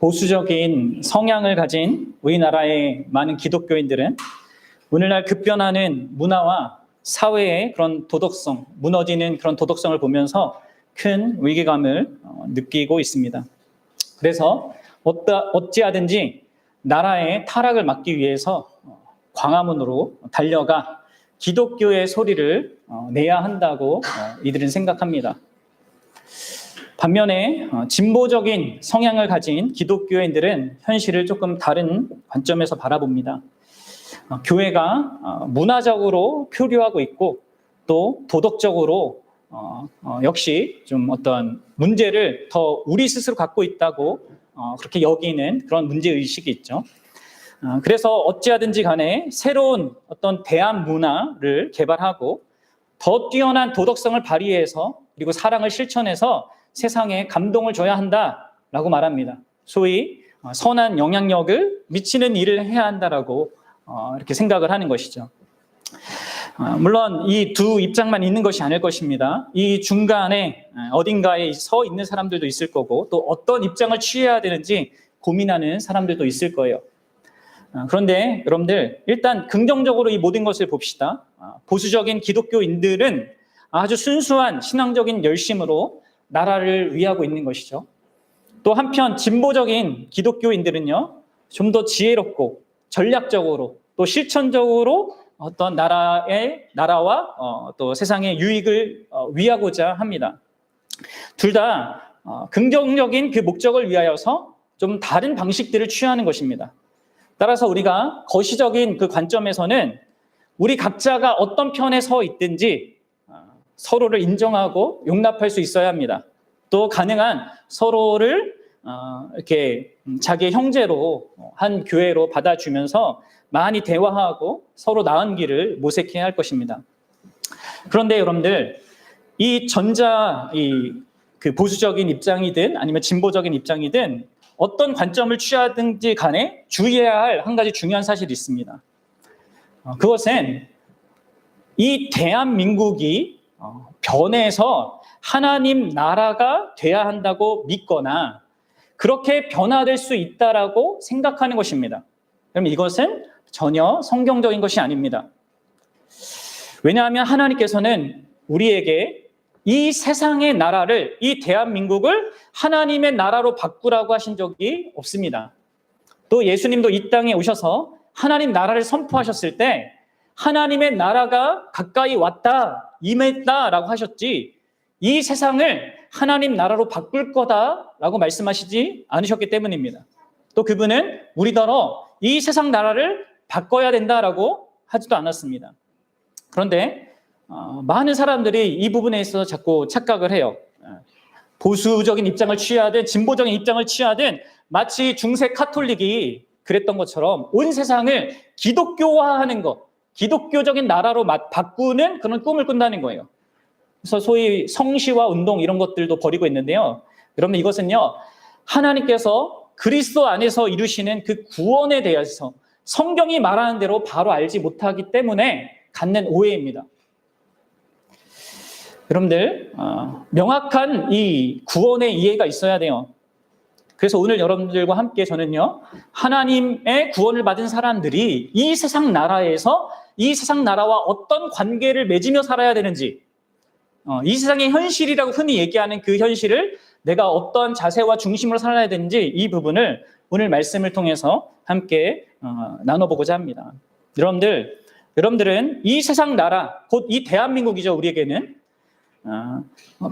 보수적인 성향을 가진 우리나라의 많은 기독교인들은 오늘날 급변하는 문화와 사회의 그런 도덕성, 무너지는 그런 도덕성을 보면서 큰 위기감을 느끼고 있습니다. 그래서 어찌하든지 나라의 타락을 막기 위해서 광화문으로 달려가 기독교의 소리를 내야 한다고 이들은 생각합니다. 반면에 진보적인 성향을 가진 기독교인들은 현실을 조금 다른 관점에서 바라봅니다. 교회가 문화적으로 표류하고 있고 또 도덕적으로 역시 좀 어떤 문제를 더 우리 스스로 갖고 있다고 그렇게 여기는 그런 문제의식이 있죠. 그래서 어찌하든지 간에 새로운 어떤 대안 문화를 개발하고 더 뛰어난 도덕성을 발휘해서 그리고 사랑을 실천해서 세상에 감동을 줘야 한다라고 말합니다. 소위 선한 영향력을 미치는 일을 해야 한다라고 이렇게 생각을 하는 것이죠. 물론 이 두 입장만 있는 것이 아닐 것입니다. 이 중간에 어딘가에 서 있는 사람들도 있을 거고 또 어떤 입장을 취해야 되는지 고민하는 사람들도 있을 거예요. 그런데 여러분들 일단 긍정적으로 이 모든 것을 봅시다. 보수적인 기독교인들은 아주 순수한 신앙적인 열심으로 나라를 위하고 있는 것이죠. 또 한편 진보적인 기독교인들은요, 좀 더 지혜롭고 전략적으로 또 실천적으로 어떤 나라와 또 세상의 유익을 위하고자 합니다. 둘 다 긍정적인 그 목적을 위하여서 좀 다른 방식들을 취하는 것입니다. 따라서 우리가 거시적인 그 관점에서는 우리 각자가 어떤 편에 서 있든지 서로를 인정하고 용납할 수 있어야 합니다. 또 가능한 서로를 이렇게 자기의 형제로 한 교회로 받아주면서 많이 대화하고 서로 나은 길을 모색해야 할 것입니다. 그런데 여러분들 이 그 보수적인 입장이든 아니면 진보적인 입장이든 어떤 관점을 취하든지 간에 주의해야 할 한 가지 중요한 사실이 있습니다. 그것은 이 대한민국이 변해서 하나님 나라가 돼야 한다고 믿거나 그렇게 변화될 수 있다라고 생각하는 것입니다. 그럼 이것은 전혀 성경적인 것이 아닙니다. 왜냐하면 하나님께서는 우리에게 이 세상의 나라를, 이 대한민국을 하나님의 나라로 바꾸라고 하신 적이 없습니다. 또 예수님도 이 땅에 오셔서 하나님 나라를 선포하셨을 때 하나님의 나라가 가까이 왔다, 임했다라고 하셨지 이 세상을 하나님 나라로 바꿀 거다라고 말씀하시지 않으셨기 때문입니다. 또 그분은 우리더러 이 세상 나라를 바꿔야 된다라고 하지도 않았습니다. 그런데 많은 사람들이 이 부분에 있어서 자꾸 착각을 해요. 보수적인 입장을 취하든 진보적인 입장을 취하든 마치 중세 카톨릭이 그랬던 것처럼 온 세상을 기독교화하는 것, 기독교적인 나라로 바꾸는 그런 꿈을 꾼다는 거예요. 그래서 소위 성시화 운동 이런 것들도 벌이고 있는데요. 여러분 이것은요, 하나님께서 그리스도 안에서 이루시는 그 구원에 대해서 성경이 말하는 대로 바로 알지 못하기 때문에 갖는 오해입니다. 여러분들 명확한 이 구원의 이해가 있어야 돼요. 그래서 오늘 여러분들과 함께 저는요, 하나님의 구원을 받은 사람들이 이 세상 나라에서 이 세상 나라와 어떤 관계를 맺으며 살아야 되는지, 이 세상의 현실이라고 흔히 얘기하는 그 현실을 내가 어떤 자세와 중심으로 살아야 되는지 이 부분을 오늘 말씀을 통해서 함께 나눠보고자 합니다. 여러분들은 이 세상 나라, 곧 이 대한민국이죠. 우리에게는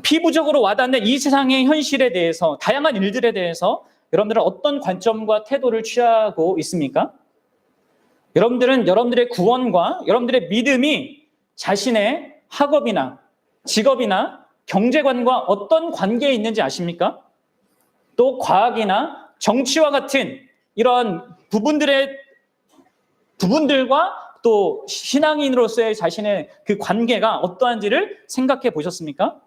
피부적으로 와닿는 이 세상의 현실에 대해서, 다양한 일들에 대해서 여러분들은 어떤 관점과 태도를 취하고 있습니까? 여러분들은 여러분들의 구원과 여러분들의 믿음이 자신의 학업이나 직업이나 경제관과 어떤 관계에 있는지 아십니까? 또 과학이나 정치와 같은 이런 부분들과 또 신앙인으로서의 자신의 그 관계가 어떠한지를 생각해 보셨습니까?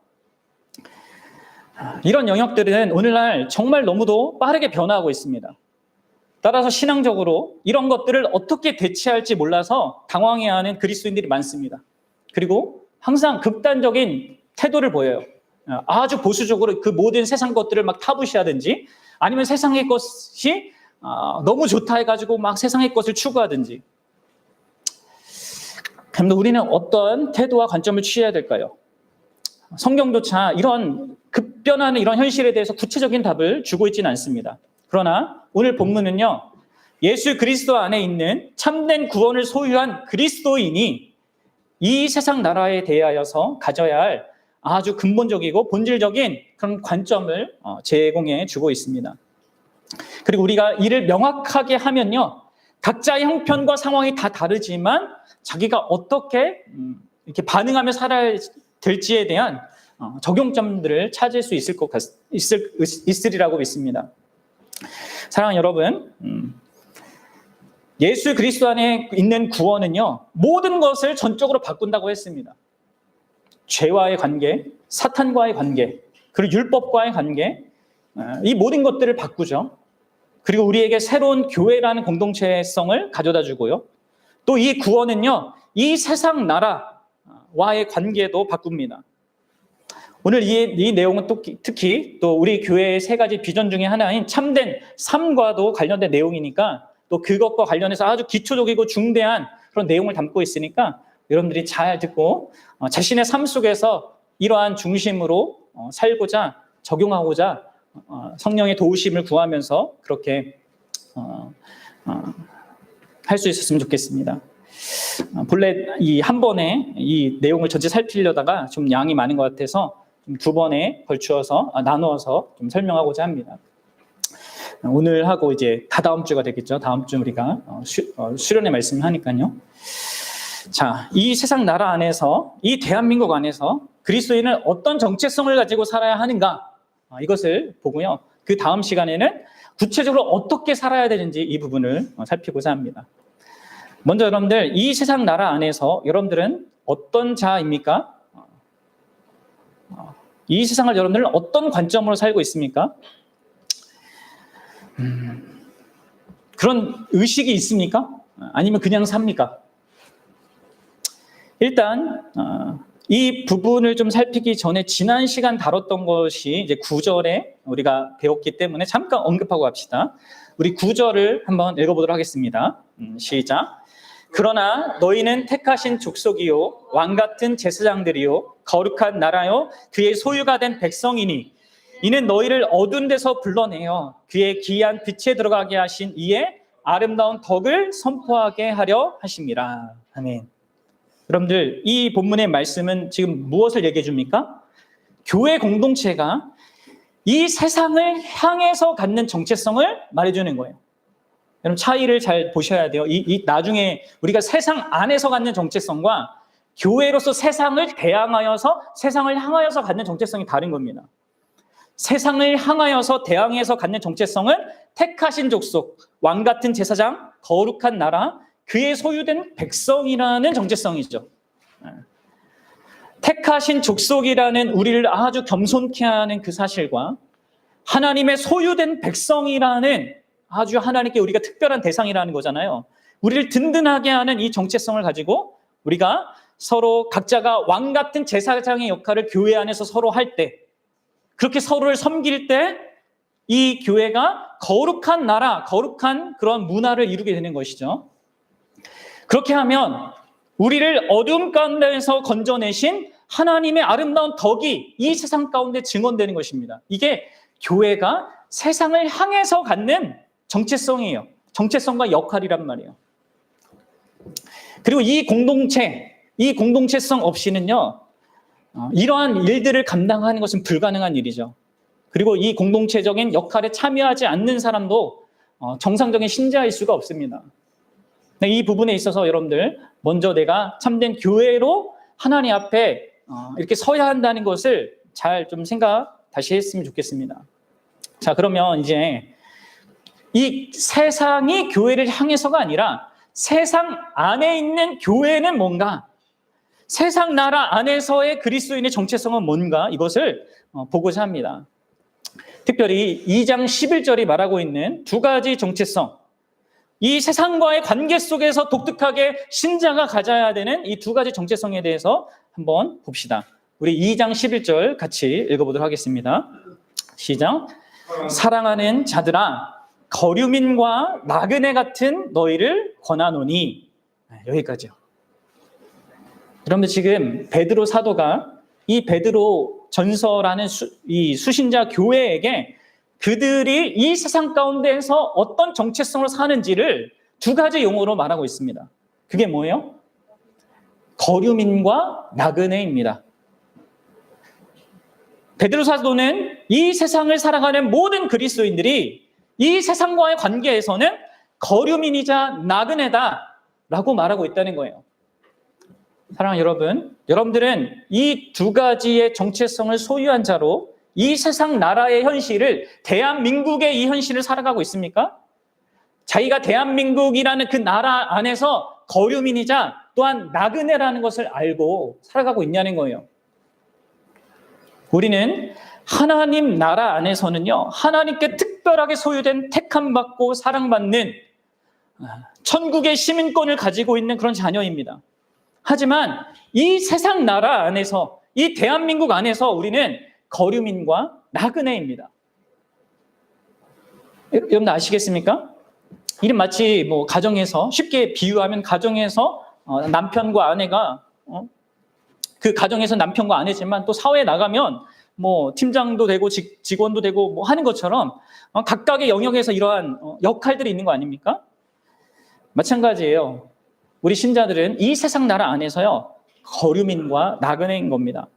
이런 영역들은 오늘날 정말 너무도 빠르게 변화하고 있습니다. 따라서 신앙적으로 이런 것들을 어떻게 대체할지 몰라서 당황해하는 그리스도인들이 많습니다. 그리고 항상 극단적인 태도를 보여요. 아주 보수적으로 그 모든 세상 것들을 막 타부시하든지 아니면 세상의 것이 너무 좋다 해가지고 막 세상의 것을 추구하든지. 그럼 우리는 어떤 태도와 관점을 취해야 될까요? 성경조차 이런 급변하는 이런 현실에 대해서 구체적인 답을 주고 있지는 않습니다. 그러나 오늘 본문은요, 예수 그리스도 안에 있는 참된 구원을 소유한 그리스도인이 이 세상 나라에 대하여서 가져야 할 아주 근본적이고 본질적인 그런 관점을 제공해 주고 있습니다. 그리고 우리가 이를 명확하게 하면요, 각자의 형편과 상황이 다 다르지만 자기가 어떻게 이렇게 반응하며 살아야 될지에 대한 적용점들을 찾을 수 있으리라고 믿습니다. 사랑하는 여러분, 예수 그리스도 안에 있는 구원은요, 모든 것을 전적으로 바꾼다고 했습니다. 죄와의 관계, 사탄과의 관계, 그리고 율법과의 관계, 이 모든 것들을 바꾸죠. 그리고 우리에게 새로운 교회라는 공동체성을 가져다 주고요. 또 이 구원은요, 이 세상 나라와의 관계도 바꿉니다. 오늘 이 내용은 특히 또 우리 교회의 세 가지 비전 중에 하나인 참된 삶과도 관련된 내용이니까 또 그것과 관련해서 아주 기초적이고 중대한 그런 내용을 담고 있으니까 여러분들이 잘 듣고 자신의 삶 속에서 이러한 중심으로 살고자, 적용하고자 성령의 도우심을 구하면서 그렇게 할 수 있었으면 좋겠습니다. 본래 이 한 번에 이 내용을 전체 살피려다가 좀 양이 많은 것 같아서 두 번에 걸추어서 나누어서 좀 설명하고자 합니다. 오늘 하고 이제 다다음 주가 되겠죠. 다음 주 우리가 수련회 말씀을 하니까요. 자, 이 세상 나라 안에서, 이 대한민국 안에서 그리스도인은 어떤 정체성을 가지고 살아야 하는가, 이것을 보고요. 그 다음 시간에는 구체적으로 어떻게 살아야 되는지 이 부분을 살피고자 합니다. 먼저 여러분들, 이 세상 나라 안에서 여러분들은 어떤 자입니까? 이 세상을 여러분들은 어떤 관점으로 살고 있습니까? 그런 의식이 있습니까? 아니면 그냥 삽니까? 일단 이 부분을 좀 살피기 전에 지난 시간 다뤘던 것이 이제 9절에 우리가 배웠기 때문에 잠깐 언급하고 갑시다. 우리 9절을 한번 읽어보도록 하겠습니다. 시작. 그러나 너희는 택하신 족속이요 왕 같은 제사장들이요 거룩한 나라요 그의 소유가 된 백성이니 이는 너희를 어두운 데서 불러내어 그의 기이한 빛에 들어가게 하신 이의 아름다운 덕을 선포하게 하려 하심이라. 아멘. 여러분들, 이 본문의 말씀은 지금 무엇을 얘기해 줍니까? 교회 공동체가 이 세상을 향해서 갖는 정체성을 말해주는 거예요. 여러분, 차이를 잘 보셔야 돼요. 나중에 우리가 세상 안에서 갖는 정체성과 교회로서 세상을 대항하여서, 세상을 향하여서 갖는 정체성이 다른 겁니다. 세상을 향하여서 대항해서 갖는 정체성은 택하신 족속, 왕 같은 제사장, 거룩한 나라, 그의 소유된 백성이라는 정체성이죠. 택하신 족속이라는 우리를 아주 겸손케 하는 그 사실과 하나님의 소유된 백성이라는 아주 하나님께 우리가 특별한 대상이라는 거잖아요. 우리를 든든하게 하는 이 정체성을 가지고 우리가 서로 각자가 왕 같은 제사장의 역할을 교회 안에서 서로 할 때, 그렇게 서로를 섬길 때 이 교회가 거룩한 나라, 거룩한 그런 문화를 이루게 되는 것이죠. 그렇게 하면 우리를 어둠 가운데에서 건져내신 하나님의 아름다운 덕이 이 세상 가운데 증언되는 것입니다. 이게 교회가 세상을 향해서 갖는 정체성이에요. 정체성과 역할이란 말이에요. 그리고 이 공동체성 없이는요, 이러한 일들을 감당하는 것은 불가능한 일이죠. 그리고 이 공동체적인 역할에 참여하지 않는 사람도 정상적인 신자일 수가 없습니다. 이 부분에 있어서 여러분들, 먼저 내가 참된 교회로 하나님 앞에 이렇게 서야 한다는 것을 잘 좀 생각 다시 했으면 좋겠습니다. 자, 그러면 이제 이 세상이 교회를 향해서가 아니라 세상 안에 있는 교회는 뭔가, 세상 나라 안에서의 그리스도인의 정체성은 뭔가, 이것을 보고자 합니다. 특별히 2장 11절이 말하고 있는 두 가지 정체성, 이 세상과의 관계 속에서 독특하게 신자가 가져야 되는 이 두 가지 정체성에 대해서 한번 봅시다. 우리 2장 11절 같이 읽어보도록 하겠습니다. 시작. 사랑하는 자들아, 거류민과 나그네 같은 너희를 권하노니. 여기까지요. 여러분들 지금 베드로 사도가 이 베드로 전서라는 이 수신자 교회에게 그들이 이 세상 가운데에서 어떤 정체성을 사는지를 두 가지 용어로 말하고 있습니다. 그게 뭐예요? 거류민과 나그네입니다. 베드로 사도는 이 세상을 살아가는 모든 그리스도인들이 이 세상과의 관계에서는 거류민이자 나그네다라고 말하고 있다는 거예요. 사랑하는 여러분, 여러분들은 이 두 가지의 정체성을 소유한 자로 이 세상 나라의 현실을, 대한민국의 이 현실을 살아가고 있습니까? 자기가 대한민국이라는 그 나라 안에서 거류민이자 또한 나그네라는 것을 알고 살아가고 있냐는 거예요. 우리는 하나님 나라 안에서는요, 하나님께 특별하게 소유된 택함받고 사랑받는 천국의 시민권을 가지고 있는 그런 자녀입니다. 하지만 이 세상 나라 안에서, 이 대한민국 안에서 우리는 거류민과 나그네입니다. 여러분 아시겠습니까? 이는 마치 뭐 가정에서, 쉽게 비유하면 가정에서 남편과 아내가 그 가정에서 남편과 아내지만 또 사회에 나가면 뭐 팀장도 되고 직원도 되고 뭐 하는 것처럼 각각의 영역에서 이러한 역할들이 있는 거 아닙니까? 마찬가지예요. 우리 신자들은 이 세상 나라 안에서요, 거류민과 나그네인 겁니다.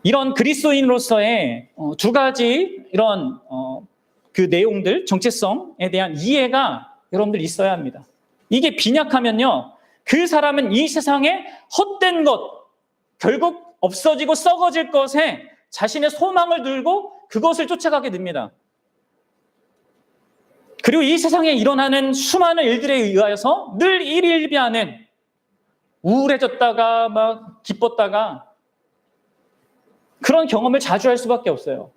이런 그리스도인으로서의 두 가지 이런 그 내용들, 정체성에 대한 이해가 여러분들 있어야 합니다. 이게 빈약하면요, 그 사람은 이 세상에 헛된 것, 결국 없어지고 썩어질 것에 자신의 소망을 들고 그것을 쫓아가게 됩니다. 그리고 이 세상에 일어나는 수많은 일들에 의하여서 늘 일일비하는, 우울해졌다가 막 기뻤다가 그런 경험을 자주 할 수밖에 없어요.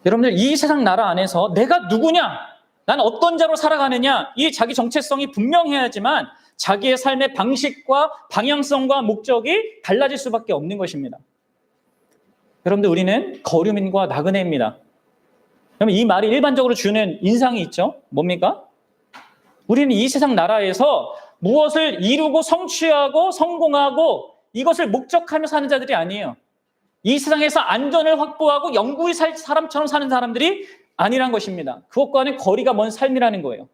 여러분들 이 세상 나라 안에서 내가 누구냐, 난 어떤 자로 살아가느냐, 이 자기 정체성이 분명해야지만 자기의 삶의 방식과 방향성과 목적이 달라질 수밖에 없는 것입니다. 여러분들 우리는 거류민과 나그네입니다. 그러면 이 말이 일반적으로 주는 인상이 있죠. 뭡니까? 우리는 이 세상 나라에서 무엇을 이루고 성취하고 성공하고 이것을 목적하며 사는 자들이 아니에요. 이 세상에서 안전을 확보하고 영구히 살 사람처럼 사는 사람들이 아니란 것입니다. 그것과는 거리가 먼 삶이라는 거예요.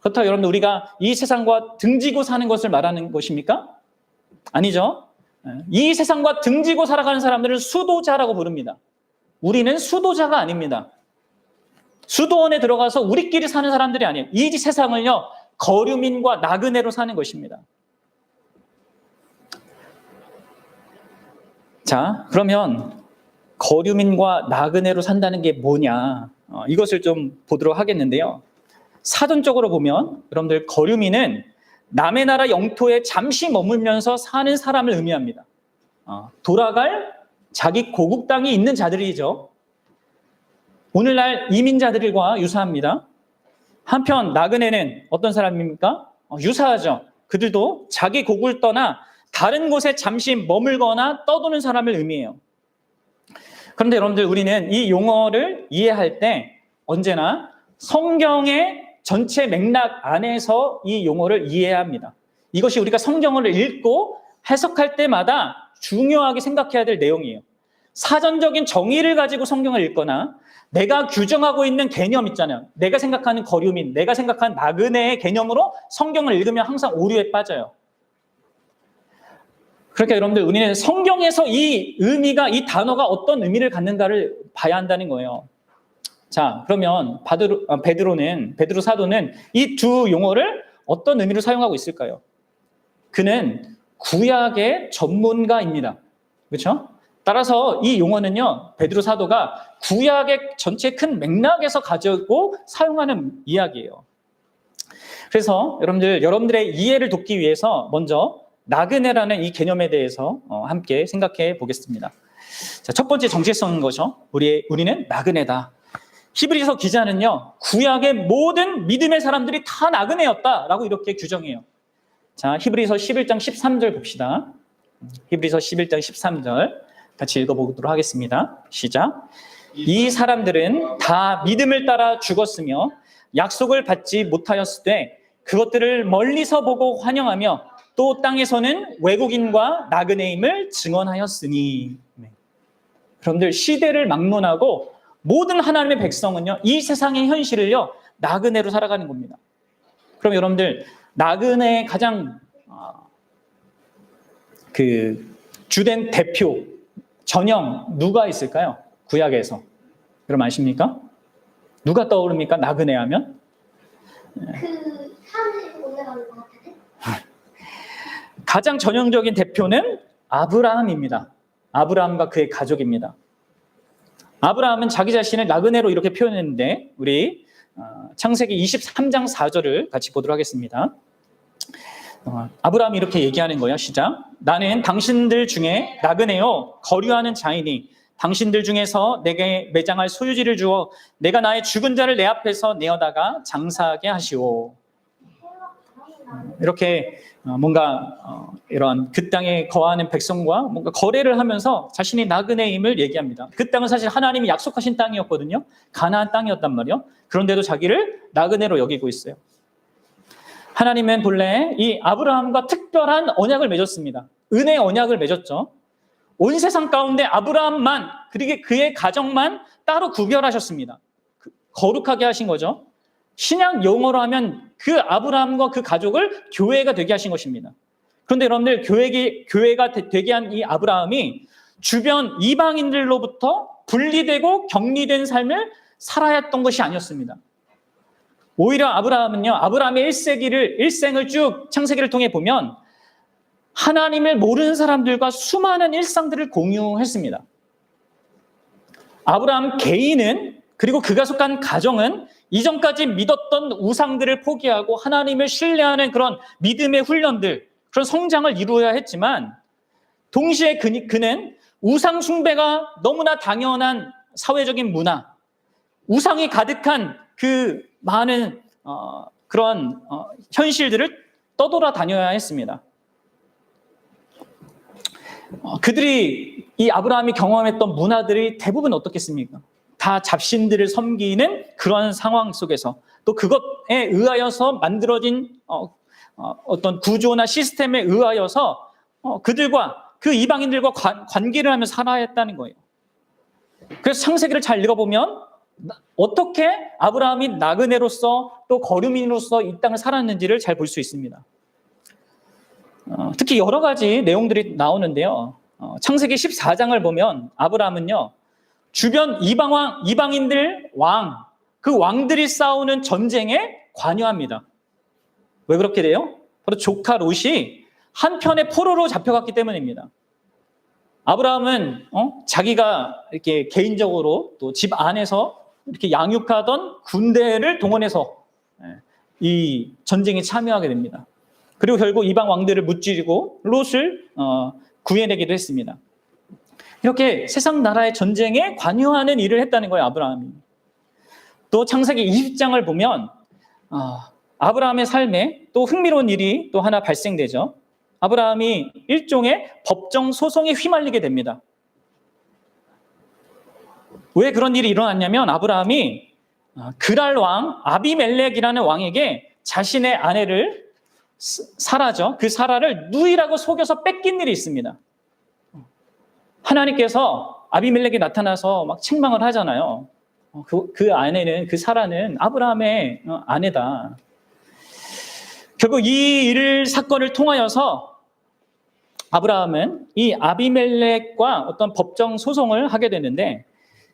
그렇다고 여러분들 우리가 이 세상과 등지고 사는 것을 말하는 것입니까? 아니죠. 이 세상과 등지고 살아가는 사람들은 수도자라고 부릅니다. 우리는 수도자가 아닙니다. 수도원에 들어가서 우리끼리 사는 사람들이 아니에요. 이 세상을요, 거류민과 나그네로 사는 것입니다. 자, 그러면 거류민과 나그네로 산다는 게 뭐냐, 이것을 좀 보도록 하겠는데요. 사전적으로 보면 여러분들 거류민은 남의 나라 영토에 잠시 머물면서 사는 사람을 의미합니다. 돌아갈 자기 고국 땅이 있는 자들이죠. 오늘날 이민자들과 유사합니다. 한편 나그네는 어떤 사람입니까? 유사하죠. 그들도 자기 고국을 떠나 다른 곳에 잠시 머물거나 떠도는 사람을 의미해요. 그런데 여러분들 우리는 이 용어를 이해할 때 언제나 성경의 전체 맥락 안에서 이 용어를 이해해야 합니다. 이것이 우리가 성경을 읽고 해석할 때마다 중요하게 생각해야 될 내용이에요. 사전적인 정의를 가지고 성경을 읽거나 내가 규정하고 있는 개념 있잖아요. 내가 생각하는 거류민, 내가 생각하는 나그네의 개념으로 성경을 읽으면 항상 오류에 빠져요. 그러니까 여러분들 우리는 성경에서 이 의미가, 이 단어가 어떤 의미를 갖는가를 봐야 한다는 거예요. 자, 그러면 베드로 사도는 이 두 용어를 어떤 의미로 사용하고 있을까요? 그는 구약의 전문가입니다. 그렇죠? 따라서 이 용어는요, 베드로 사도가 구약의 전체 큰 맥락에서 가지고 사용하는 이야기예요. 그래서 여러분들의 이해를 돕기 위해서 먼저 나그네라는 이 개념에 대해서 함께 생각해 보겠습니다. 자, 첫 번째 정체성인 거죠. 우리는 나그네다. 히브리서 기자는요, 구약의 모든 믿음의 사람들이 다 나그네였다라고 이렇게 규정해요. 자, 히브리서 11장 13절 봅시다. 히브리서 11장 13절. 같이 읽어보도록 하겠습니다. 시작. 이 사람들은 다 믿음을 따라 죽었으며 약속을 받지 못하였으되 그것들을 멀리서 보고 환영하며 또 땅에서는 외국인과 나그네임을 증언하였으니. 여러분들, 시대를 막론하고 모든 하나님의 백성은요, 이 세상의 현실을요, 나그네로 살아가는 겁니다. 그럼 여러분들, 나그네의 가장 주된 대표 전형 누가 있을까요? 구약에서. 여러분 아십니까? 누가 떠오릅니까? 나그네 하면? 산에 올라가는 것 같은데? 가장 전형적인 대표는 아브라함입니다. 아브라함과 그의 가족입니다. 아브라함은 자기 자신을 나그네로 이렇게 표현했는데 우리 창세기 23장 4절을 같이 보도록 하겠습니다. 아브라함이 이렇게 얘기하는 거예요. 시작. 나는 당신들 중에 나그네요 거류하는 자이니 당신들 중에서 내게 매장할 소유지를 주어 내가 나의 죽은 자를 내 앞에서 내어다가 장사하게 하시오. 이렇게 뭔가 이런 그 땅에 거하는 백성과 뭔가 거래를 하면서 자신이 나그네임을 얘기합니다. 그 땅은 사실 하나님이 약속하신 땅이었거든요. 가나안 땅이었단 말이에요. 그런데도 자기를 나그네로 여기고 있어요. 하나님은 본래 이 아브라함과 특별한 언약을 맺었습니다. 은혜의 언약을 맺었죠. 온 세상 가운데 아브라함만, 그리고 그의 가정만 따로 구별하셨습니다. 거룩하게 하신 거죠. 신약 용어로 하면 그 아브라함과 그 가족을 교회가 되게 하신 것입니다. 그런데 여러분들, 교회가 되게 한 이 아브라함이 주변 이방인들로부터 분리되고 격리된 삶을 살아야 했던 것이 아니었습니다. 오히려 아브라함은요, 아브라함의 일생을 쭉 창세기를 통해 보면 하나님을 모르는 사람들과 수많은 일상들을 공유했습니다. 아브라함 개인은, 그리고 그가 속한 가정은 이전까지 믿었던 우상들을 포기하고 하나님을 신뢰하는 그런 믿음의 훈련들, 그런 성장을 이루어야 했지만 동시에 그는 우상 숭배가 너무나 당연한 사회적인 문화, 우상이 가득한 그 많은 그런 현실들을 떠돌아 다녀야 했습니다. 그들이, 이 아브라함이 경험했던 문화들이 대부분 어떻겠습니까? 다 잡신들을 섬기는 그런 상황 속에서, 또 그것에 의하여서 만들어진 어떤 구조나 시스템에 의하여서 그들과, 그 이방인들과 관계를 하며 살아야 했다는 거예요. 그래서 창세기를 잘 읽어보면 어떻게 아브라함이 나그네로서 또 거류민으로서 이 땅을 살았는지를 잘 볼 수 있습니다. 특히 여러 가지 내용들이 나오는데요. 창세기 14장을 보면 아브라함은요, 주변 이방인들 그 왕들이 싸우는 전쟁에 관여합니다. 왜 그렇게 돼요? 바로 조카 롯이 한편의 포로로 잡혀갔기 때문입니다. 아브라함은 자기가 이렇게 개인적으로 또 집 안에서 이렇게 양육하던 군대를 동원해서 이 전쟁에 참여하게 됩니다. 그리고 결국 이방 왕들을 무찌르고 롯을 구해내기도 했습니다. 이렇게 세상 나라의 전쟁에 관여하는 일을 했다는 거예요, 아브라함이. 또 창세기 20장을 보면 아브라함의 삶에 또 흥미로운 일이 또 하나 발생되죠. 아브라함이 일종의 법정 소송에 휘말리게 됩니다. 왜 그런 일이 일어났냐면 아브라함이 그랄 왕 아비멜렉이라는 왕에게 자신의 아내를 사라죠. 그 사라를 누이라고 속여서 뺏긴 일이 있습니다. 하나님께서 아비멜렉이 나타나서 막 책망을 하잖아요. 그 아내는, 그 사라는 아브라함의 아내다. 결국 이 사건을 통하여서 아브라함은 이 아비멜렉과 어떤 법정 소송을 하게 되는데,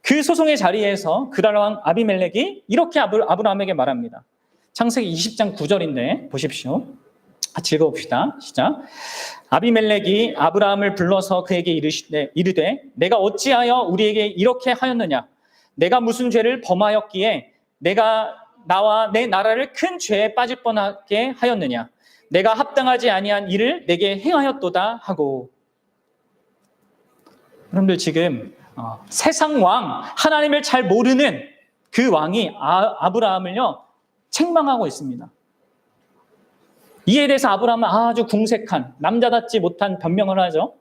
그 소송의 자리에서 그랄 왕 아비멜렉이 이렇게 아브라함에게 말합니다. 창세기 20장 9절인데 보십시오. 같이 읽어봅시다. 시작. 아비멜렉이 아브라함을 불러서 그에게 이르되 내가 어찌하여 우리에게 이렇게 하였느냐? 내가 무슨 죄를 범하였기에 내가 나와 내 나라를 큰 죄에 빠질 뻔하게 하였느냐? 내가 합당하지 아니한 일을 내게 행하였도다 하고. 여러분들, 지금 세상 왕, 하나님을 잘 모르는 그 왕이 아브라함을요 책망하고 있습니다. 이에 대해서 아브라함은 아주 궁색한, 남자답지 못한 변명을 하죠.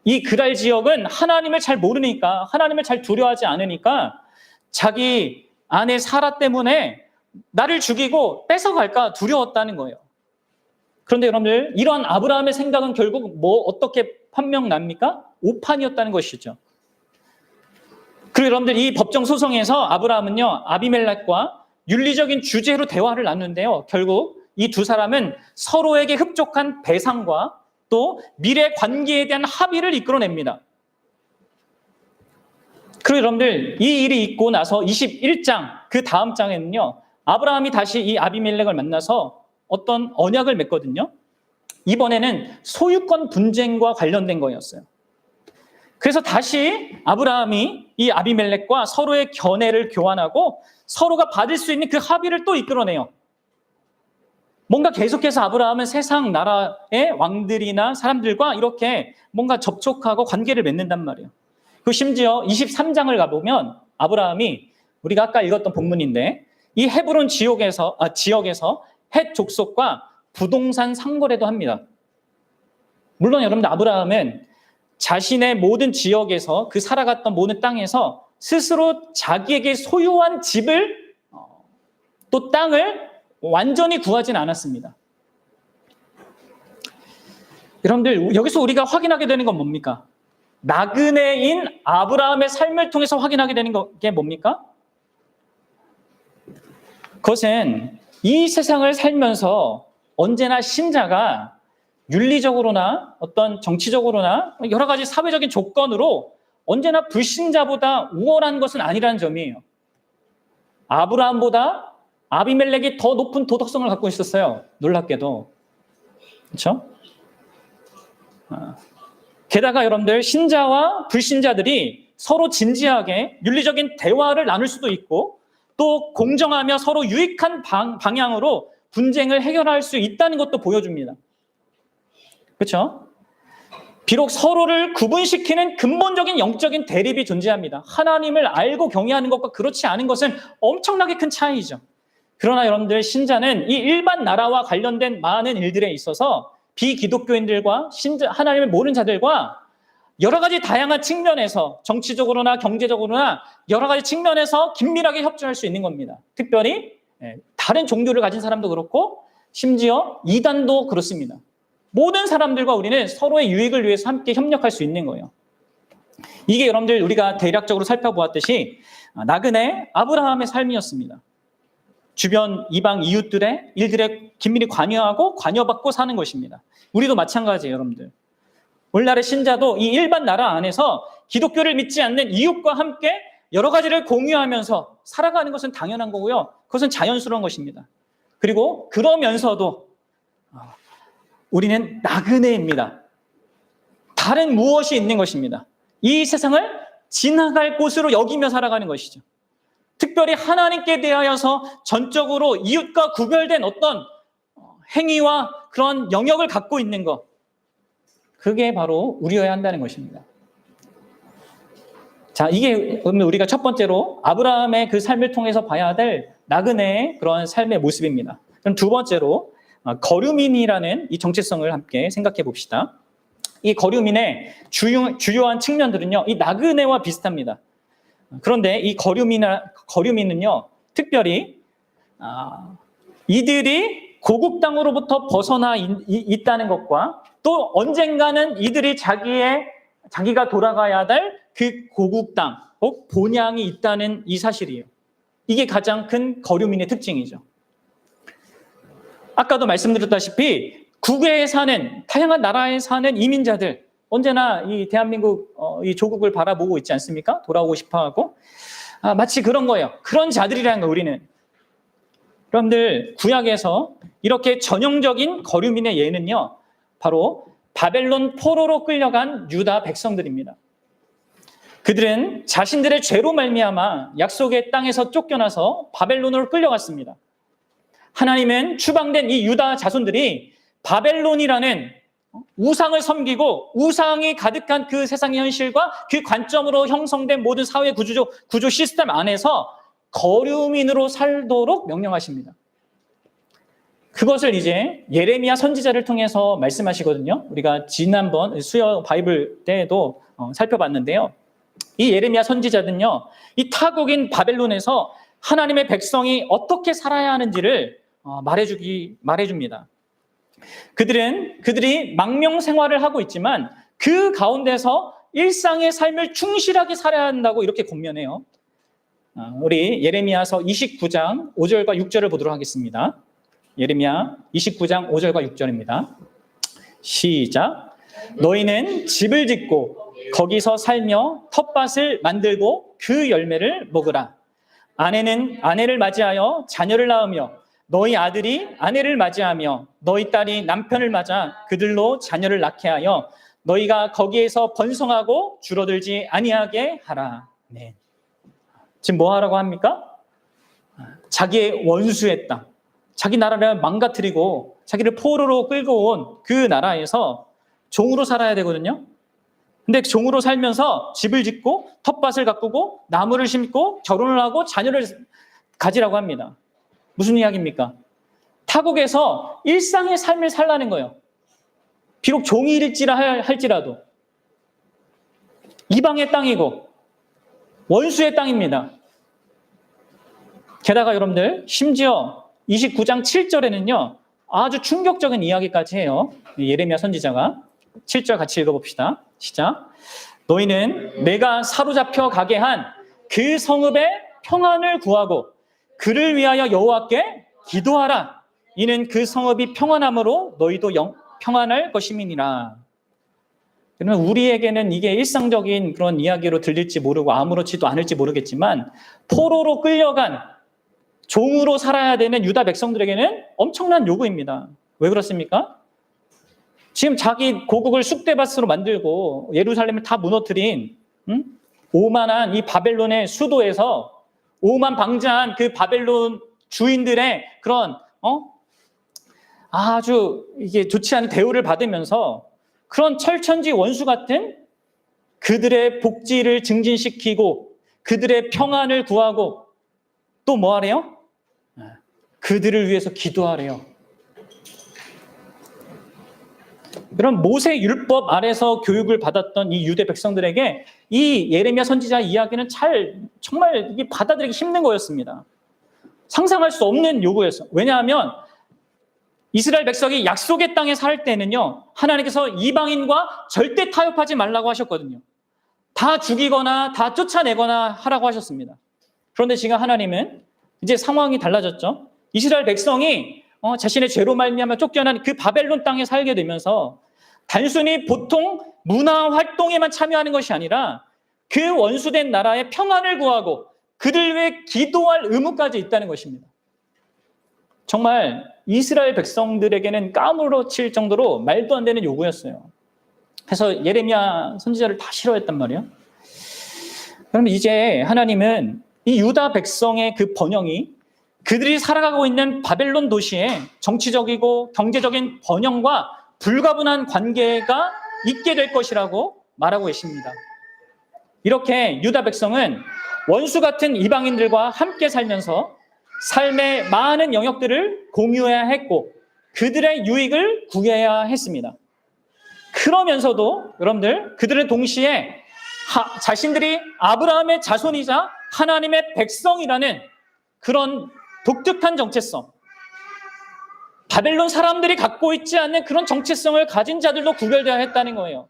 이 그랄 지역은 하나님을 잘 모르니까, 하나님을 잘 두려워하지 않으니까 자기 아내 사라 때문에 나를 죽이고 뺏어갈까 두려웠다는 거예요. 그런데 여러분들, 이러한 아브라함의 생각은 결국 어떻게 판명납니까? 오판이었다는 것이죠. 그리고 여러분들, 이 법정 소송에서 아브라함은요, 아비멜렉과 윤리적인 주제로 대화를 나누는데요. 결국 이 두 사람은 서로에게 흡족한 배상과 또 미래 관계에 대한 합의를 이끌어냅니다. 그리고 여러분들, 이 일이 있고 나서 21장, 그 다음 장에는요, 아브라함이 다시 이 아비멜렉을 만나서 어떤 언약을 맺거든요. 이번에는 소유권 분쟁과 관련된 거였어요. 그래서 다시 아브라함이 이 아비멜렉과 서로의 견해를 교환하고 서로가 받을 수 있는 그 합의를 또 이끌어내요. 뭔가 계속해서 아브라함은 세상 나라의 왕들이나 사람들과 이렇게 뭔가 접촉하고 관계를 맺는단 말이에요. 그 심지어 23장을 가보면 아브라함이, 우리가 아까 읽었던 본문인데, 이 헤브론 지역에서 헷 족속과 부동산 상거래도 합니다. 물론 여러분들, 아브라함은 자신의 모든 지역에서, 그 살아갔던 모든 땅에서 스스로 자기에게 소유한 집을, 또 땅을 완전히 구하진 않았습니다. 여러분들, 여기서 우리가 확인하게 되는 건 뭡니까? 나그네인 아브라함의 삶을 통해서 확인하게 되는 게 뭡니까? 그것은 이 세상을 살면서 언제나 신자가 윤리적으로나 어떤 정치적으로나 여러 가지 사회적인 조건으로 언제나 불신자보다 우월한 것은 아니라는 점이에요. 아브라함보다 아비멜렉이 더 높은 도덕성을 갖고 있었어요. 놀랍게도. 그렇죠? 게다가 여러분들, 신자와 불신자들이 서로 진지하게 윤리적인 대화를 나눌 수도 있고, 또 공정하며 서로 유익한 방향으로 분쟁을 해결할 수 있다는 것도 보여줍니다. 그렇죠? 비록 서로를 구분시키는 근본적인 영적인 대립이 존재합니다. 하나님을 알고 경외하는 것과 그렇지 않은 것은 엄청나게 큰 차이죠. 그러나 여러분들, 신자는 이 일반 나라와 관련된 많은 일들에 있어서 비기독교인들과 하나님을 모르는 자들과 여러 가지 다양한 측면에서, 정치적으로나 경제적으로나 여러 가지 측면에서 긴밀하게 협조할 수 있는 겁니다. 특별히 다른 종교를 가진 사람도 그렇고 심지어 이단도 그렇습니다. 모든 사람들과 우리는 서로의 유익을 위해서 함께 협력할 수 있는 거예요. 이게 여러분들, 우리가 대략적으로 살펴보았듯이 나그네 아브라함의 삶이었습니다. 주변 이방 이웃들의 일들에 긴밀히 관여하고 관여받고 사는 것입니다. 우리도 마찬가지예요, 여러분들. 오늘날의 신자도 이 일반 나라 안에서 기독교를 믿지 않는 이웃과 함께 여러 가지를 공유하면서 살아가는 것은 당연한 거고요. 그것은 자연스러운 것입니다. 그리고 그러면서도 우리는 나그네입니다. 다른 무엇이 있는 것입니다. 이 세상을 지나갈 곳으로 여기며 살아가는 것이죠. 특별히 하나님께 대하여서 전적으로 이웃과 구별된 어떤 행위와 그런 영역을 갖고 있는 것, 그게 바로 우리여야 한다는 것입니다. 자, 이게 우리가 첫 번째로 아브라함의 그 삶을 통해서 봐야 될 나그네의 그런 삶의 모습입니다. 그럼 두 번째로 거류민이라는 이 정체성을 함께 생각해 봅시다. 이 거류민의 주요한 측면들은요, 이 나그네와 비슷합니다. 그런데 이 거류민은요, 특별히 이들이 고국 땅으로부터 벗어나 있다는 것과 또 언젠가는 이들이 자기가 돌아가야 될 그 고국 땅, 꼭 본향이 있다는 이 사실이에요. 이게 가장 큰 거류민의 특징이죠. 아까도 말씀드렸다시피 국외에 사는, 다양한 나라에 사는 이민자들, 언제나 이 대한민국 이 조국을 바라보고 있지 않습니까? 돌아오고 싶어하고 마치 그런 거예요. 그런 자들이라는 거, 우리는. 여러분들, 구약에서 이렇게 전형적인 거류민의 예는요, 바로 바벨론 포로로 끌려간 유다 백성들입니다. 그들은 자신들의 죄로 말미암아 약속의 땅에서 쫓겨나서 바벨론으로 끌려갔습니다. 하나님은 추방된 이 유다 자손들이 바벨론이라는 우상을 섬기고 우상이 가득한 그 세상의 현실과 그 관점으로 형성된 모든 사회 구조 시스템 안에서 거류민으로 살도록 명령하십니다. 그것을 이제 예레미야 선지자를 통해서 말씀하시거든요. 우리가 지난번 수요 바이블 때에도 살펴봤는데요. 이 예레미야 선지자는요, 이 타국인 바벨론에서 하나님의 백성이 어떻게 살아야 하는지를 말해줍니다. 그들이 망명 생활을 하고 있지만 그 가운데서 일상의 삶을 충실하게 살아야 한다고 이렇게 권면해요. 우리 예레미야서 29장 5절과 6절을 보도록 하겠습니다. 예레미야 29장 5절과 6절입니다. 시작. 너희는 집을 짓고 거기서 살며 텃밭을 만들고 그 열매를 먹으라. 아내는 아내를 맞이하여 자녀를 낳으며 너희 아들이 아내를 맞이하며 너희 딸이 남편을 맞아 그들로 자녀를 낳게 하여 너희가 거기에서 번성하고 줄어들지 아니하게 하라. 네. 지금 뭐 하라고 합니까? 자기의 원수의 땅, 자기 나라를 망가뜨리고 자기를 포로로 끌고 온 그 나라에서 종으로 살아야 되거든요. 근데 종으로 살면서 집을 짓고 텃밭을 가꾸고 나무를 심고 결혼을 하고 자녀를 가지라고 합니다. 무슨 이야기입니까? 타국에서 일상의 삶을 살라는 거예요. 비록 종일지라 할지라도 이방의 땅이고 원수의 땅입니다. 게다가 여러분들 심지어 29장 7절에는요 아주 충격적인 이야기까지 해요. 예레미야 선지자가 7절 같이 읽어봅시다. 시작. 너희는 내가 사로잡혀 가게 한 그 성읍의 평안을 구하고 그를 위하여 여호와께 기도하라. 이는 그 성읍이 평안함으로 너희도 평안할 것임이니라. 그러면 우리에게는 이게 일상적인 그런 이야기로 들릴지 모르고 아무렇지도 않을지 모르겠지만 포로로 끌려간 종으로 살아야 되는 유다 백성들에게는 엄청난 요구입니다. 왜 그렇습니까? 지금 자기 고국을 쑥대밭으로 만들고 예루살렘을 다 무너뜨린 오만한 이 바벨론의 수도에서 오만방자한 그 바벨론 주인들의 그런 아주 이게 좋지 않은 대우를 받으면서 그런 철천지 원수 같은 그들의 복지를 증진시키고 그들의 평안을 구하고 또 뭐 하래요? 그들을 위해서 기도하래요. 그럼 모세 율법 아래서 교육을 받았던 이 유대 백성들에게 이 예레미야 선지자 이야기는 정말 이게 받아들이기 힘든 거였습니다. 상상할 수 없는 요구였어요. 왜냐하면 이스라엘 백성이 약속의 땅에 살 때는요, 하나님께서 이방인과 절대 타협하지 말라고 하셨거든요. 다 죽이거나 다 쫓아내거나 하라고 하셨습니다. 그런데 지금 하나님은 이제 상황이 달라졌죠. 이스라엘 백성이 자신의 죄로 말미암아 쫓겨난 그 바벨론 땅에 살게 되면서 단순히 보통 문화 활동에만 참여하는 것이 아니라 그 원수된 나라의 평안을 구하고 그들 위해 기도할 의무까지 있다는 것입니다. 정말 이스라엘 백성들에게는 까무러칠 정도로 말도 안 되는 요구였어요. 그래서 예레미야 선지자를 다 싫어했단 말이에요. 그럼 이제 하나님은 이 유다 백성의 그 번영이 그들이 살아가고 있는 바벨론 도시의 정치적이고 경제적인 번영과 불가분한 관계가 있게 될 것이라고 말하고 계십니다. 이렇게 유다 백성은 원수 같은 이방인들과 함께 살면서 삶의 많은 영역들을 공유해야 했고 그들의 유익을 구해야 했습니다. 그러면서도 여러분들 그들은 동시에 자신들이 아브라함의 자손이자 하나님의 백성이라는 그런 독특한 정체성, 바벨론 사람들이 갖고 있지 않는 그런 정체성을 가진 자들도 구별되어야 했다는 거예요.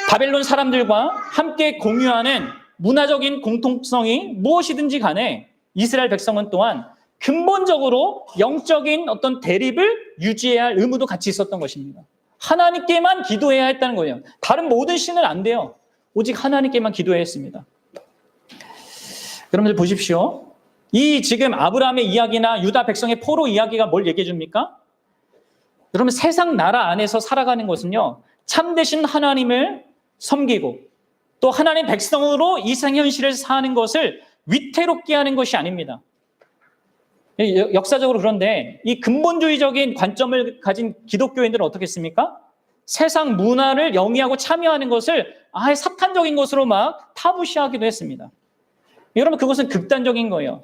바벨론 사람들과 함께 공유하는 문화적인 공통성이 무엇이든지 간에 이스라엘 백성은 또한 근본적으로 영적인 어떤 대립을 유지해야 할 의무도 같이 있었던 것입니다. 하나님께만 기도해야 했다는 거예요. 다른 모든 신은 안 돼요. 오직 하나님께만 기도해야 했습니다. 여러분들 보십시오. 이 지금 아브라함의 이야기나 유다 백성의 포로 이야기가 뭘 얘기해 줍니까? 여러분 세상 나라 안에서 살아가는 것은요. 참되신 하나님을 섬기고 또 하나님 백성으로 이 생현실을 사는 것을 위태롭게 하는 것이 아닙니다. 역사적으로 그런데 이 근본주의적인 관점을 가진 기독교인들은 어떻게 했습니까? 세상 문화를 영위하고 참여하는 것을 아예 사탄적인 것으로 막 타부시하기도 했습니다. 여러분 그것은 극단적인 거예요.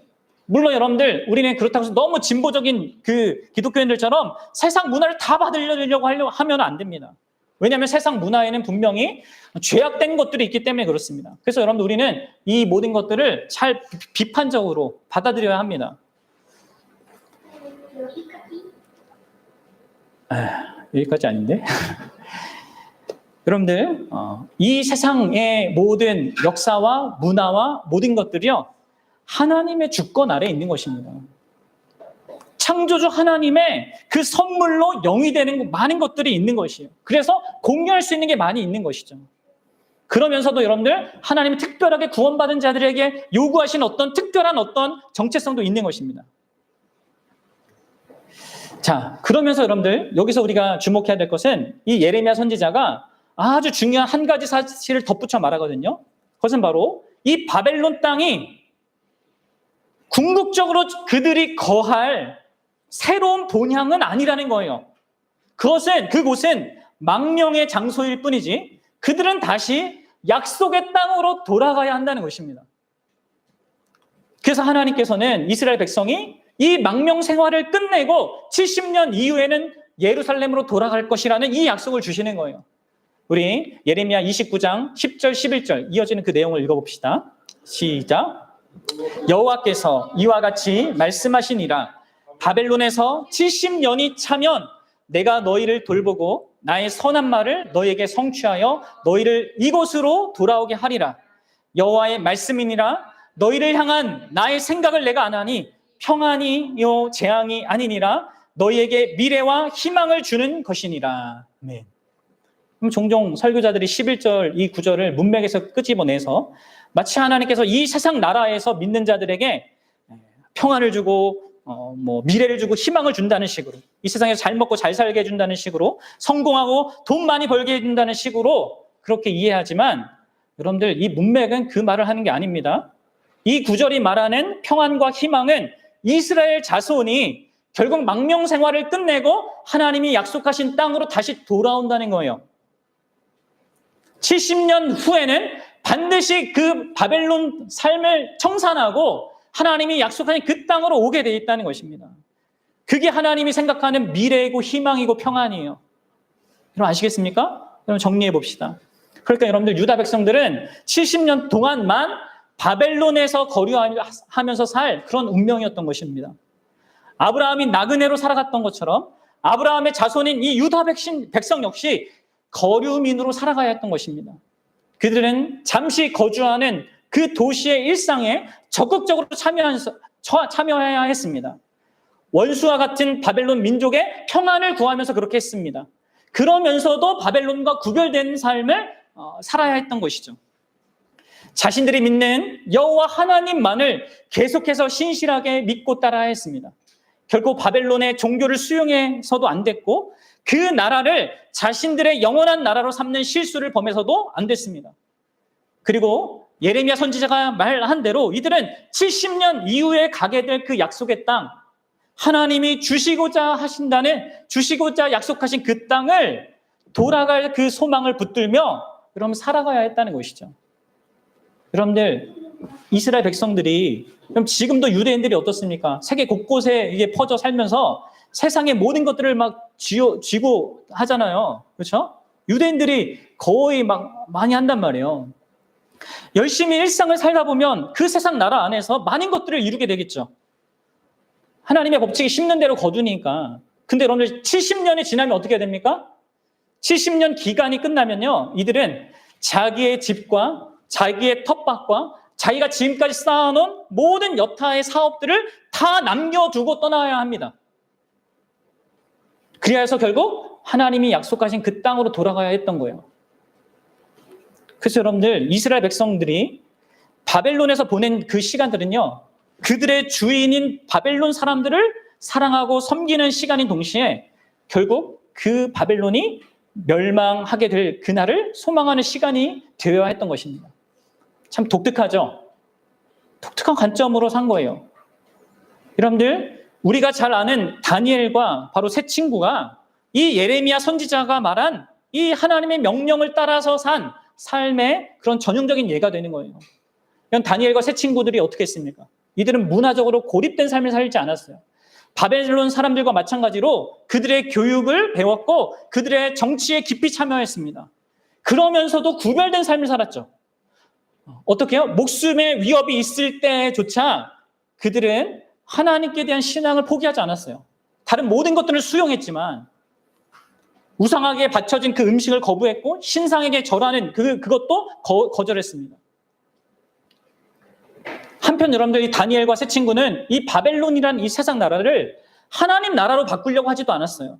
물론 여러분들 우리는 그렇다고 해서 너무 진보적인 그 기독교인들처럼 세상 문화를 다 받으려고 하면 안 됩니다. 왜냐하면 세상 문화에는 분명히 죄악된 것들이 있기 때문에 그렇습니다. 그래서 여러분들 우리는 이 모든 것들을 잘 비판적으로 받아들여야 합니다. 여기까지 아닌데? 여러분들 이 세상의 모든 역사와 문화와 모든 것들이요 하나님의 주권 아래에 있는 것입니다. 창조주 하나님의 그 선물로 영이 되는 많은 것들이 있는 것이에요. 그래서 공유할 수 있는 게 많이 있는 것이죠. 그러면서도 여러분들 하나님이 특별하게 구원받은 자들에게 요구하신 어떤 특별한 어떤 정체성도 있는 것입니다. 자, 그러면서 여러분들 여기서 우리가 주목해야 될 것은 이 예레미야 선지자가 아주 중요한 한 가지 사실을 덧붙여 말하거든요. 그것은 바로 이 바벨론 땅이 궁극적으로 그들이 거할 새로운 본향은 아니라는 거예요. 그곳은 망명의 장소일 뿐이지 그들은 다시 약속의 땅으로 돌아가야 한다는 것입니다. 그래서 하나님께서는 이스라엘 백성이 이 망명 생활을 끝내고 70년 이후에는 예루살렘으로 돌아갈 것이라는 이 약속을 주시는 거예요. 우리 예레미야 29장 10절 11절 이어지는 그 내용을 읽어봅시다. 시작. 여호와께서 이와 같이 말씀하시니라. 바벨론에서 70년이 차면 내가 너희를 돌보고 나의 선한 말을 너희에게 성취하여 너희를 이곳으로 돌아오게 하리라. 여호와의 말씀이니라. 너희를 향한 나의 생각을 내가 아나니 평안이요 재앙이 아니니라. 너희에게 미래와 희망을 주는 것이니라. 아멘. 그럼 종종 설교자들이 11절 이 구절을 문맥에서 끄집어내서 마치 하나님께서 이 세상 나라에서 믿는 자들에게 평안을 주고 미래를 주고 희망을 준다는 식으로 이 세상에서 잘 먹고 잘 살게 해준다는 식으로 성공하고 돈 많이 벌게 해준다는 식으로 그렇게 이해하지만 여러분들 이 문맥은 그 말을 하는 게 아닙니다. 이 구절이 말하는 평안과 희망은 이스라엘 자손이 결국 망명 생활을 끝내고 하나님이 약속하신 땅으로 다시 돌아온다는 거예요. 70년 후에는 반드시 그 바벨론 삶을 청산하고 하나님이 약속하신 그 땅으로 오게 돼 있다는 것입니다. 그게 하나님이 생각하는 미래이고 희망이고 평안이에요. 여러분 아시겠습니까? 여러분 정리해 봅시다. 그러니까 여러분들 유다 백성들은 70년 동안만 바벨론에서 거류하면서 살 그런 운명이었던 것입니다. 아브라함이 나그네로 살아갔던 것처럼 아브라함의 자손인 이 유다 백성 역시 거류민으로 살아가야 했던 것입니다. 그들은 잠시 거주하는 그 도시의 일상에 적극적으로 참여해야 했습니다. 원수와 같은 바벨론 민족의 평안을 구하면서 그렇게 했습니다. 그러면서도 바벨론과 구별된 삶을 살아야 했던 것이죠. 자신들이 믿는 여호와 하나님만을 계속해서 신실하게 믿고 따라야 했습니다. 결국 바벨론의 종교를 수용해서도 안 됐고 그 나라를 자신들의 영원한 나라로 삼는 실수를 범해서도 안 됐습니다. 그리고 예레미야 선지자가 말한 대로 이들은 70년 이후에 가게 될 그 약속의 땅, 하나님이 주시고자 약속하신 그 땅을 돌아갈 그 소망을 붙들며 그럼 살아가야 했다는 것이죠. 여러분들 이스라엘 백성들이 그럼 지금도 유대인들이 어떻습니까? 세계 곳곳에 이게 퍼져 살면서 세상의 모든 것들을 막 쥐고 하잖아요. 그렇죠? 유대인들이 거의 막 많이 한단 말이에요. 열심히 일상을 살다 보면 그 세상 나라 안에서 많은 것들을 이루게 되겠죠. 하나님의 법칙이 10년 대로 거두니까. 근데 여러분들 70년이 지나면 어떻게 됩니까? 70년 기간이 끝나면요. 이들은 자기의 집과 자기의 텃밭과 자기가 지금까지 쌓아놓은 모든 여타의 사업들을 다 남겨두고 떠나야 합니다. 그래서 결국 하나님이 약속하신 그 땅으로 돌아가야 했던 거예요. 그래서 여러분들 이스라엘 백성들이 바벨론에서 보낸 그 시간들은요. 그들의 주인인 바벨론 사람들을 사랑하고 섬기는 시간인 동시에 결국 그 바벨론이 멸망하게 될 그날을 소망하는 시간이 되어야 했던 것입니다. 참 독특하죠? 독특한 관점으로 산 거예요. 여러분들 우리가 잘 아는 다니엘과 바로 세 친구가 이 예레미야 선지자가 말한 이 하나님의 명령을 따라서 산 삶의 그런 전형적인 예가 되는 거예요. 다니엘과 세 친구들이 어떻게 했습니까? 이들은 문화적으로 고립된 삶을 살지 않았어요. 바벨론 사람들과 마찬가지로 그들의 교육을 배웠고 그들의 정치에 깊이 참여했습니다. 그러면서도 구별된 삶을 살았죠. 어떻게 해요? 목숨의 위협이 있을 때조차 그들은 하나님께 대한 신앙을 포기하지 않았어요. 다른 모든 것들을 수용했지만 우상에게 바쳐진 그 음식을 거부했고 신상에게 절하는 그것도 거절했습니다. 한편 여러분들 이 다니엘과 세 친구는 이 바벨론이라는 이 세상 나라를 하나님 나라로 바꾸려고 하지도 않았어요.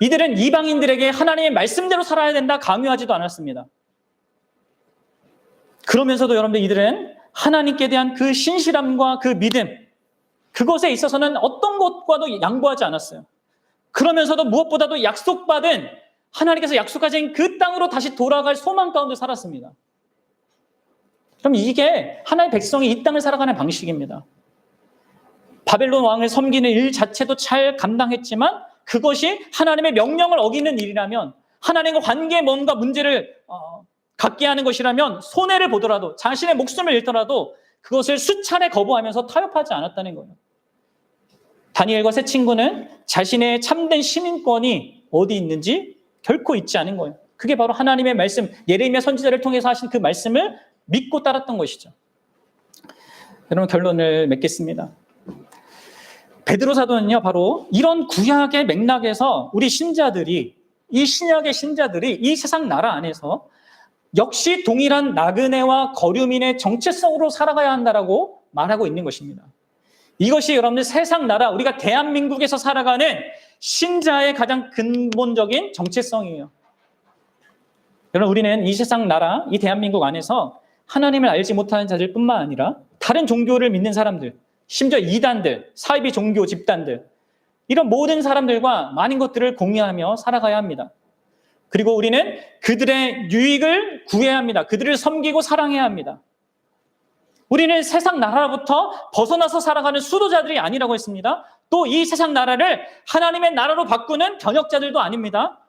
이들은 이방인들에게 하나님의 말씀대로 살아야 된다 강요하지도 않았습니다. 그러면서도 여러분들 이들은 하나님께 대한 그 신실함과 그 믿음, 그것에 있어서는 어떤 것과도 양보하지 않았어요. 그러면서도 무엇보다도 약속받은 하나님께서 약속하신 그 땅으로 다시 돌아갈 소망 가운데 살았습니다. 그럼 이게 하나님의 백성이 이 땅을 살아가는 방식입니다. 바벨론 왕을 섬기는 일 자체도 잘 감당했지만 그것이 하나님의 명령을 어기는 일이라면 하나님과 관계에 뭔가 문제를 갖게 하는 것이라면 손해를 보더라도 자신의 목숨을 잃더라도 그것을 수차례 거부하면서 타협하지 않았다는 거예요. 다니엘과 세 친구는 자신의 참된 시민권이 어디 있는지 결코 잊지 않은 거예요. 그게 바로 하나님의 말씀, 예레미야 선지자를 통해서 하신 그 말씀을 믿고 따랐던 것이죠. 여러분 결론을 맺겠습니다. 베드로 사도는요, 바로 이런 구약의 맥락에서 우리 신자들이, 이 신약의 신자들이 이 세상 나라 안에서 역시 동일한 나그네와 거류민의 정체성으로 살아가야 한다라고 말하고 있는 것입니다. 이것이 여러분들 세상 나라, 우리가 대한민국에서 살아가는 신자의 가장 근본적인 정체성이에요. 여러분 우리는 이 세상 나라, 이 대한민국 안에서 하나님을 알지 못하는 자들뿐만 아니라 다른 종교를 믿는 사람들, 심지어 이단들, 사이비 종교 집단들, 이런 모든 사람들과 많은 것들을 공유하며 살아가야 합니다. 그리고 우리는 그들의 유익을 구해야 합니다. 그들을 섬기고 사랑해야 합니다. 우리는 세상 나라로부터 벗어나서 살아가는 수도자들이 아니라고 했습니다. 또 이 세상 나라를 하나님의 나라로 바꾸는 변혁자들도 아닙니다.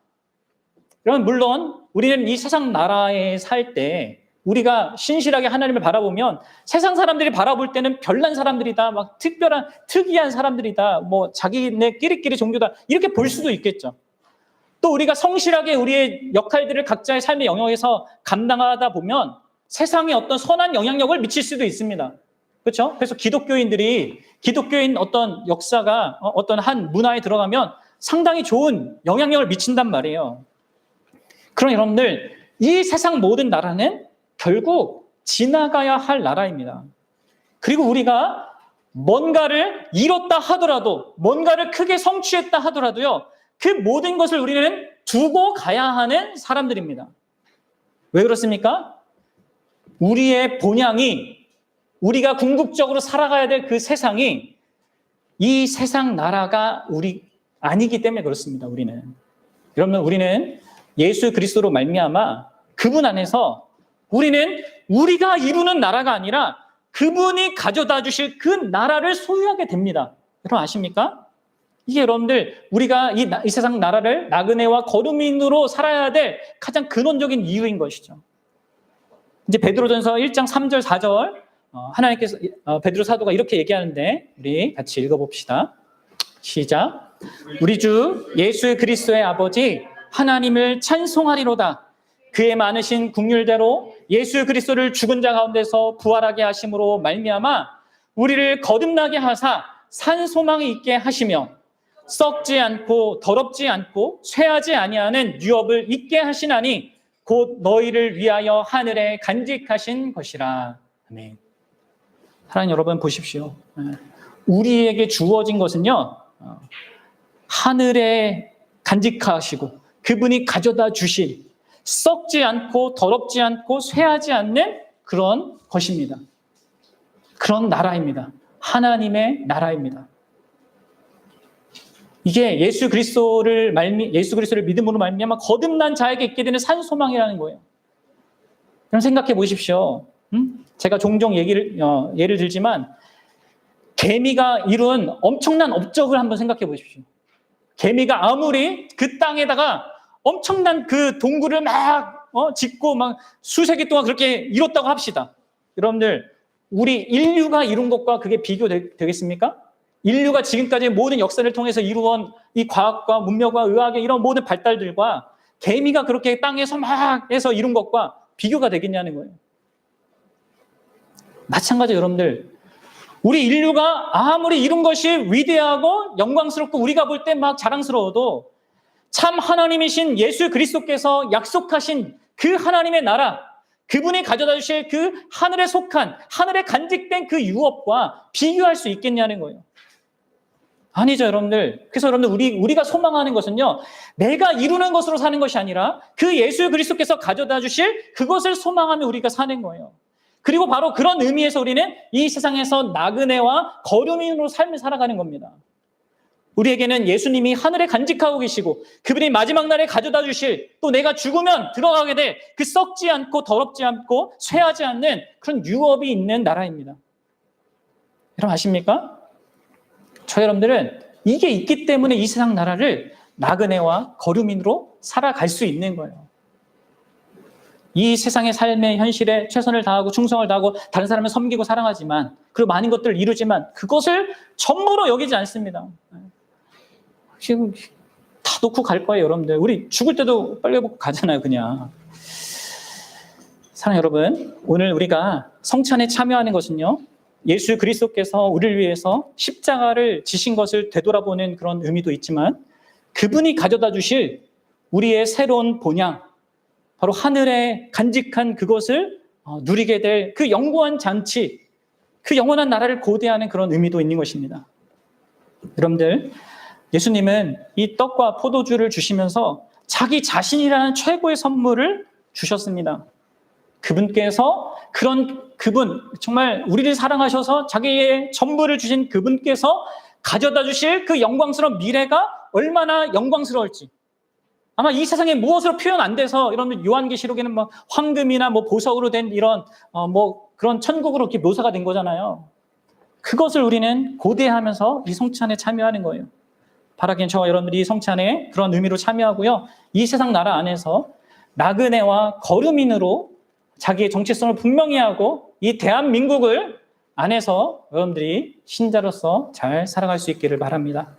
여러분 물론 우리는 이 세상 나라에 살 때 우리가 신실하게 하나님을 바라보면 세상 사람들이 바라볼 때는 별난 사람들이다, 막 특이한 사람들이다, 뭐 자기네 끼리끼리 종교다 이렇게 볼 수도 있겠죠. 또 우리가 성실하게 우리의 역할들을 각자의 삶의 영역에서 감당하다 보면 세상에 어떤 선한 영향력을 미칠 수도 있습니다. 그렇죠? 그래서 기독교인 어떤 역사가 어떤 한 문화에 들어가면 상당히 좋은 영향력을 미친단 말이에요. 그럼 여러분들 이 세상 모든 나라는 결국 지나가야 할 나라입니다. 그리고 우리가 뭔가를 이뤘다 하더라도 뭔가를 크게 성취했다 하더라도요. 그 모든 것을 우리는 두고 가야 하는 사람들입니다. 왜 그렇습니까? 우리의 본향이 우리가 궁극적으로 살아가야 될 그 세상이 이 세상 나라가 우리 아니기 때문에 그렇습니다. 여러분 우리는 예수 그리스도로 말미암아 그분 안에서 우리는 우리가 이루는 나라가 아니라 그분이 가져다 주실 그 나라를 소유하게 됩니다. 여러분 아십니까? 이게 여러분들 우리가 이 세상 나라를 나그네와 거류민으로 살아야 될 가장 근원적인 이유인 것이죠. 이제 베드로전서 1장 3절 4절 하나님께서 베드로 사도가 이렇게 얘기하는데 우리 같이 읽어봅시다. 시작. 우리 주 예수 그리스도의 아버지 하나님을 찬송하리로다. 그의 많으신 긍휼대로 예수 그리스도를 죽은 자 가운데서 부활하게 하심으로 말미암아 우리를 거듭나게 하사 산 소망이 있게 하시며 썩지 않고 더럽지 않고 쇠하지 아니하는 유업을 있게 하시나니 곧 너희를 위하여 하늘에 간직하신 것이라. 아멘. 사랑하는 여러분 보십시오. 우리에게 주어진 것은요. 하늘에 간직하시고 그분이 가져다 주실 썩지 않고 더럽지 않고 쇠하지 않는 그런 것입니다. 그런 나라입니다. 하나님의 나라입니다. 이게 예수 그리스도를 믿음으로 말미암아 거듭난 자에게 있게 되는 산 소망이라는 거예요. 그럼 생각해 보십시오. 제가 종종 예를 들지만 개미가 이룬 엄청난 업적을 한번 생각해 보십시오. 개미가 아무리 그 땅에다가 엄청난 그 동굴을 막 짓고 막 수세기 동안 그렇게 이뤘다고 합시다. 여러분들 우리 인류가 이룬 것과 그게 비교되겠습니까? 인류가 지금까지 모든 역사를 통해서 이루어온 이 과학과 문명과 의학의 이런 모든 발달들과 개미가 그렇게 땅에서 막 해서 이룬 것과 비교가 되겠냐는 거예요. 마찬가지로 여러분들, 우리 인류가 아무리 이룬 것이 위대하고 영광스럽고 우리가 볼 때 막 자랑스러워도 참 하나님이신 예수 그리스도께서 약속하신 그 하나님의 나라, 그분이 가져다 주실 그 하늘에 속한, 하늘에 간직된 그 유업과 비교할 수 있겠냐는 거예요. 아니죠, 여러분들. 그래서 여러분들, 우리가 소망하는 것은요, 내가 이루는 것으로 사는 것이 아니라 그 예수 그리스도께서 가져다 주실 그것을 소망하며 우리가 사는 거예요. 그리고 바로 그런 의미에서 우리는 이 세상에서 나그네와 거류민으로 삶을 살아가는 겁니다. 우리에게는 예수님이 하늘에 간직하고 계시고 그분이 마지막 날에 가져다 주실, 또 내가 죽으면 들어가게 될 그 썩지 않고 더럽지 않고 쇠하지 않는 그런 유업이 있는 나라입니다. 여러분 아십니까? 저 여러분들은 이게 있기 때문에 이 세상 나라를 나그네와 거류민으로 살아갈 수 있는 거예요. 이 세상의 삶의 현실에 최선을 다하고 충성을 다하고 다른 사람을 섬기고 사랑하지만, 그리고 많은 것들을 이루지만 그것을 전부로 여기지 않습니다. 지금 다 놓고 갈 거예요, 여러분들. 우리 죽을 때도 빨리 먹고 가잖아요, 그냥. 사랑 여러분, 오늘 우리가 성찬에 참여하는 것은요, 예수 그리스도께서 우리를 위해서 십자가를 지신 것을 되돌아보는 그런 의미도 있지만, 그분이 가져다 주실 우리의 새로운 본향, 바로 하늘에 간직한 그것을 누리게 될 그 영원한 잔치, 그 영원한 나라를 고대하는 그런 의미도 있는 것입니다. 여러분들, 예수님은 이 떡과 포도주를 주시면서 자기 자신이라는 최고의 선물을 주셨습니다. 그분께서 그분, 정말 우리를 사랑하셔서 자기의 전부를 주신 그분께서 가져다 주실 그 영광스러운 미래가 얼마나 영광스러울지, 아마 이 세상에 무엇으로 표현 안 돼서, 이런 요한계시록에는 뭐 황금이나 뭐 보석으로 된 이런 뭐 그런 천국으로 이렇게 묘사가 된 거잖아요. 그것을 우리는 고대하면서 이 성찬에 참여하는 거예요. 바라기는 저와 여러분들이 이 성찬에 그런 의미로 참여하고요, 이 세상 나라 안에서 나그네와 거류민으로 자기의 정체성을 분명히 하고 이 대한민국을 안에서 여러분들이 신자로서 잘 살아갈 수 있기를 바랍니다.